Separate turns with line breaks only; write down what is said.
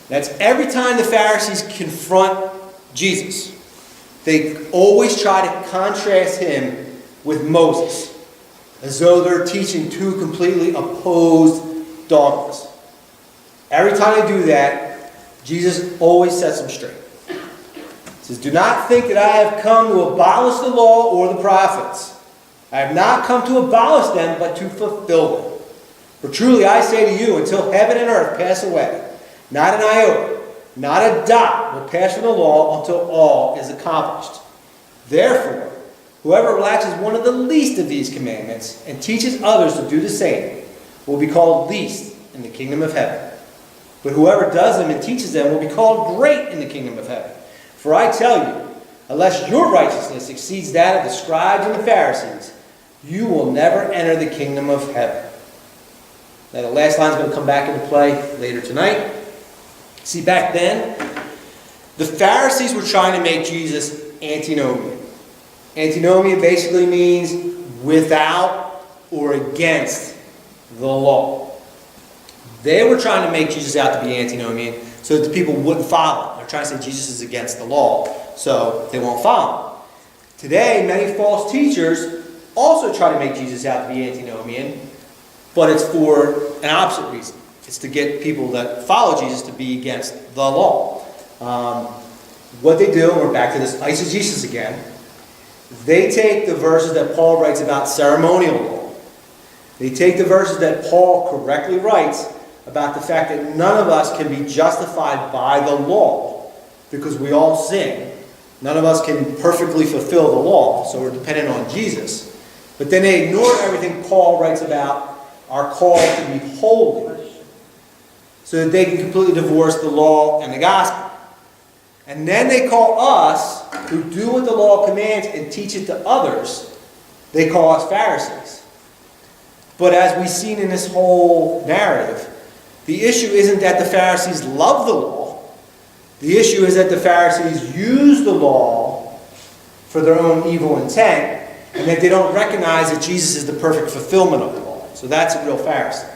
That's every time the Pharisees confront Jesus, they always try to contrast him with Moses, as though they're teaching two completely opposed dogmas. Every time they do that, Jesus always sets them straight. He says, "Do not think that I have come to abolish the law or the prophets. I have not come to abolish them, but to fulfill them. For truly I say to you, until heaven and earth pass away, not an iota, not a dot will pass from the law until all is accomplished. Therefore, whoever relaxes one of the least of these commandments and teaches others to do the same will be called least in the kingdom of heaven. But whoever does them and teaches them will be called great in the kingdom of heaven. For I tell you, unless your righteousness exceeds that of the scribes and the Pharisees, you will never enter the kingdom of heaven." Now the last line is going to come back into play later tonight. See, back then, the Pharisees were trying to make Jesus antinomian. Antinomian basically means without or against the law. They were trying to make Jesus out to be antinomian so that the people wouldn't follow him. They're trying to say Jesus is against the law, so they won't follow him. Today, many false teachers also try to make Jesus out to be antinomian, but it's for an opposite reason. It's to get people that follow Jesus to be against the law. What they do, and we're back to this eisegesis again, they take the verses that Paul writes about ceremonial law. They take the verses that Paul correctly writes about the fact that none of us can be justified by the law because we all sin. None of us can perfectly fulfill the law, so we're dependent on Jesus. But then they ignore everything Paul writes about our call to be holy, so that they can completely divorce the law and the gospel. And then they call us, who do what the law commands and teach it to others, they call us Pharisees. But as we've seen in this whole narrative, the issue isn't that the Pharisees love the law. The issue is that the Pharisees use the law for their own evil intent, and that they don't recognize that Jesus is the perfect fulfillment of the law. So that's a real Pharisee.